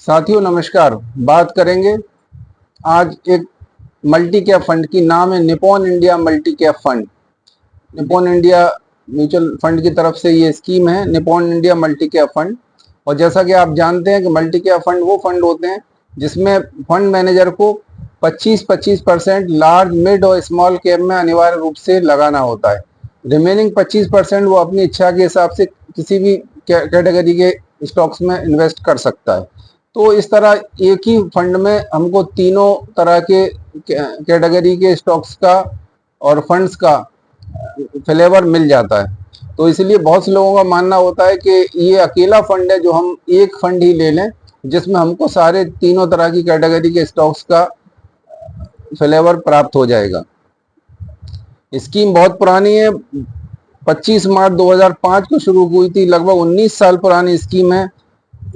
साथियों नमस्कार। बात करेंगे आज एक मल्टी कैप फंड की। नाम है Nippon India multi cap fund. Nippon India mutual fund की तरफ से ये स्कीम है, Nippon India multi cap fund. और जैसा कि आप जानते हैं कि मल्टी कैप फंड वो फंड होते हैं जिसमें फंड मैनेजर को 25% लार्ज मिड और स्मॉल कैप में अनिवार्य रूप से लगाना होता है। रिमेनिंग 25% वो अपनी इच्छा के हिसाब से किसी भी कैटेगरी के स्टॉक्स में इन्वेस्ट कर सकता है। तो इस तरह एक ही फंड में हमको तीनों तरह के कैटेगरी के स्टॉक्स का और फंड्स का फ्लेवर मिल जाता है। तो इसलिए बहुत से लोगों का मानना होता है कि ये अकेला फंड है जो हम एक फंड ही ले लें जिसमें हमको सारे तीनों तरह की कैटेगरी के स्टॉक्स का फ्लेवर प्राप्त हो जाएगा। स्कीम बहुत पुरानी है, 25 मार्च 2005 को शुरू हुई थी। लगभग 19 साल पुरानी स्कीम है।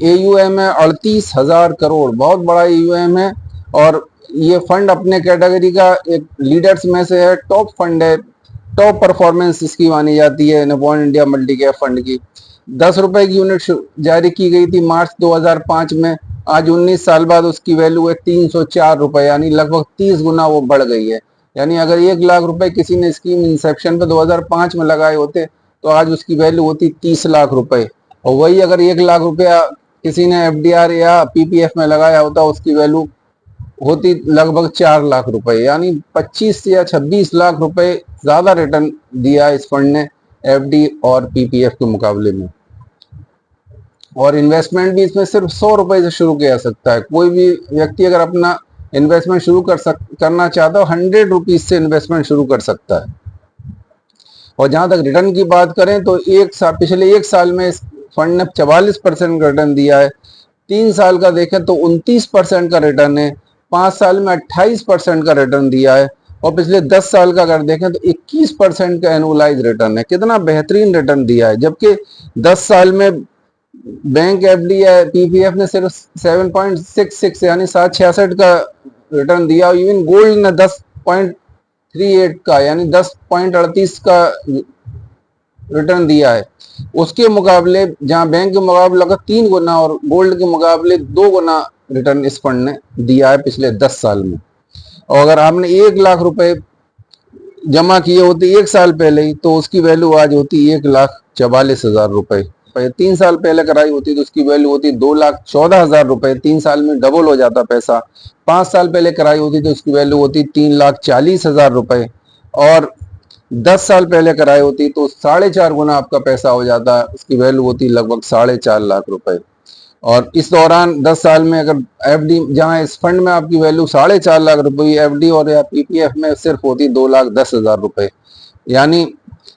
AUM है 38,000 करोड़, बहुत बड़ा AUM है। और ये फंड अपने कैटेगरी का एक लीडर्स में से है, टॉप फंड है। टॉप परफॉर्मेंस इसकी मानी जाती है Nippon India multi cap fund की। 10 रुपए की यूनिट जारी की गई थी मार्च 2005 में। आज 19 साल बाद उसकी वैल्यू है 304 रुपए, यानी लगभग 30 गुना वो बढ़ गई है। यानी अगर 1 लाख रुपए किसी ने स्कीम इंसेप्शन पे 2005 में लगाए होते तो आज उसकी वैल्यू होती 30 लाख रुपए। और वही अगर 1 लाख रुपया किसी ने FDR या PPF में लगाया होता उसकी वैल्यू होती लगभग 4 लाख रुपए। यानी 25 या 26 लाख रुपए ज्यादा रिटर्न दिया इस फंड ने FD और PPF के मुकाबले में। और इन्वेस्टमेंट भी इसमें सिर्फ 100 रुपए से शुरू किया जा सकता है। कोई भी व्यक्ति अगर अपना इन्वेस्टमेंट शुरू करना चाहता है 100 रुपीज से इन्वेस्टमेंट शुरू कर सकता है। और जहां तक रिटर्न की बात करें तो पिछले एक साल में इस फंड ने 44% का रिटर्न दिया है। 3 साल का देखें तो 29% का रिटर्न है। 5 साल में 28% का रिटर्न दिया है। और पिछले 10 साल का अगर देखें तो 21% का एनुअलाइज रिटर्न है। कितना बेहतरीन रिटर्न दिया है। जबकि 10 साल में बैंक FD या PPF ने सिर्फ 7.66 यानी 766 का रिटर्न दिया। इवन गोल्ड ने 10.38 का यानी 10.38 का रिटर्न दिया है। उसके मुकाबले जहां बैंक के मुकाबले लगभग 3 गुना और गोल्ड के मुकाबले 2 गुना रिटर्न इस फंड ने दिया है पिछले 10 साल में। और अगर आपने 1 लाख रुपए जमा किए होते 1 साल पहले ही तो उसकी वैल्यू आज होती 1,44,000 रुपए। 3 साल पहले कराई होती तो उसकी वैल्यू होती 2,14,000 रुपए। 3 साल में डबल हो जाता पैसा। 5 साल पहले कराई होती तो उसकी वैल्यू होती 3,40,000 रुपए। और 10 साल पहले कराई होती तो 4.5 गुना आपका पैसा हो जाता। उसकी वैल्यू होती लगभग 4.5 लाख रुपए। और इस दौरान 10 साल में अगर FD जहां इस फंड में आपकी वैल्यू 4.5 लाख रुपए, FD और या PPF में सिर्फ होती 2,10,000 रुपए। यानी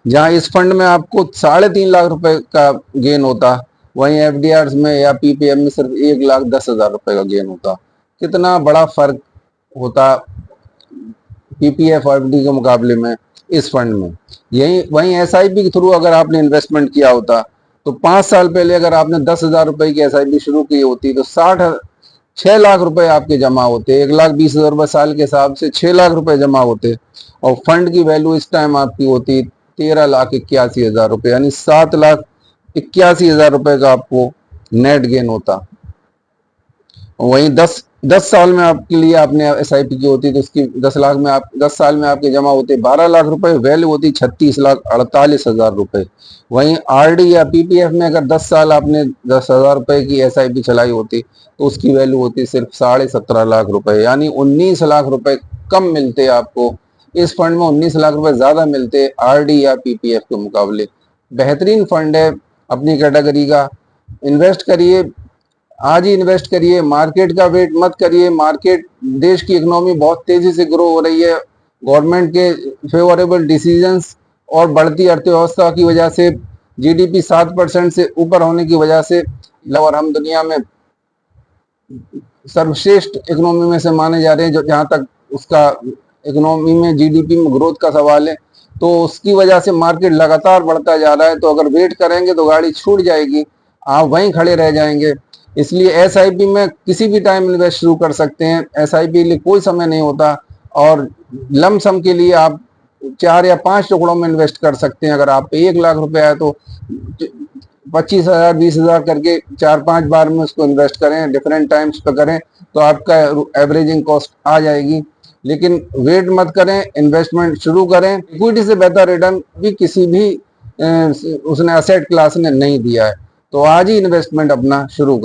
जहां इस फंड में आपको 3.5 लाख रुपए का गेन होता वहीं FDRs में या PPF में सिर्फ 1,10,000 रुपए का गेन होता। कितना बड़ा फर्क होता PPF और FD के मुकाबले में इस फंड में। यही वहीं SIP के थ्रू अगर आपने इन्वेस्टमेंट किया होता तो 5 साल पहले अगर आपने 10,000 रुपए की SIP शुरू की होती तो 6 लाख रुपए आपके जमा होते। 1,20,000 रुपए साल के हिसाब से 6 लाख रुपए जमा होते। और फंड की वैल्यू इस टाइम आपकी होती 13,81,000 रुपए, यानी 7,81,000 रुपए का आपको नेट गेन होता। वहीं 10 साल में आपके लिए आपने SIP की होती तो उसकी 10 साल में आपके जमा होते 12 लाख रुपए, वैल्यू होती 36,48,000 रुपए। वहीं RD या PPF में अगर 10 साल आपने 10,000 रुपए की SIP चलाई होती तो उसकी वैल्यू होती सिर्फ 17.5 लाख रुपए। यानी 19 लाख रुपए कम मिलते आपको। इस फंड में 19 लाख रुपए ज्यादा मिलते RD या PPF के मुकाबले। बेहतरीन फंड है अपनी कैटेगरी का। इन्वेस्ट करिए, आज ही इन्वेस्ट करिए। मार्केट का वेट मत करिए। मार्केट, देश की इकोनॉमी बहुत तेजी से ग्रो हो रही है। गवर्नमेंट के फेवरेबल डिसीजंस और बढ़ती अर्थव्यवस्था की वजह से GDP 7% से ऊपर होने की वजह से और हम दुनिया में सर्वश्रेष्ठ इकोनॉमी में से माने जा रहे हैं। जो जहां तक उसका इकोनॉमी में GDP में ग्रोथ का सवाल है तो उसकी वजह से मार्केट लगातार बढ़ता जा रहा है। तो अगर वेट करेंगे तो गाड़ी छूट जाएगी, आप वहीं खड़े रह जाएंगे। इसलिए SIP में किसी भी टाइम इन्वेस्ट शुरू कर सकते हैं। SIP के लिए कोई समय नहीं होता। और लमसम के लिए आप 4 या 5 टुकड़ों में इन्वेस्ट कर सकते हैं। अगर आप पे 1 लाख रुपए आए तो 25,000 20,000 करके 4-5 बार में उसको इन्वेस्ट करें, डिफरेंट टाइम्स पे करें, तो आपका एवरेजिंग कॉस्ट आ जाएगी। लेकिन वेट मत करें, इन्वेस्टमेंट शुरू करें। इक्विटी से बेहतर रिटर्न भी किसी भी उसने असेट क्लास ने नहीं दिया है, तो आज ही इन्वेस्टमेंट अपना शुरू करें।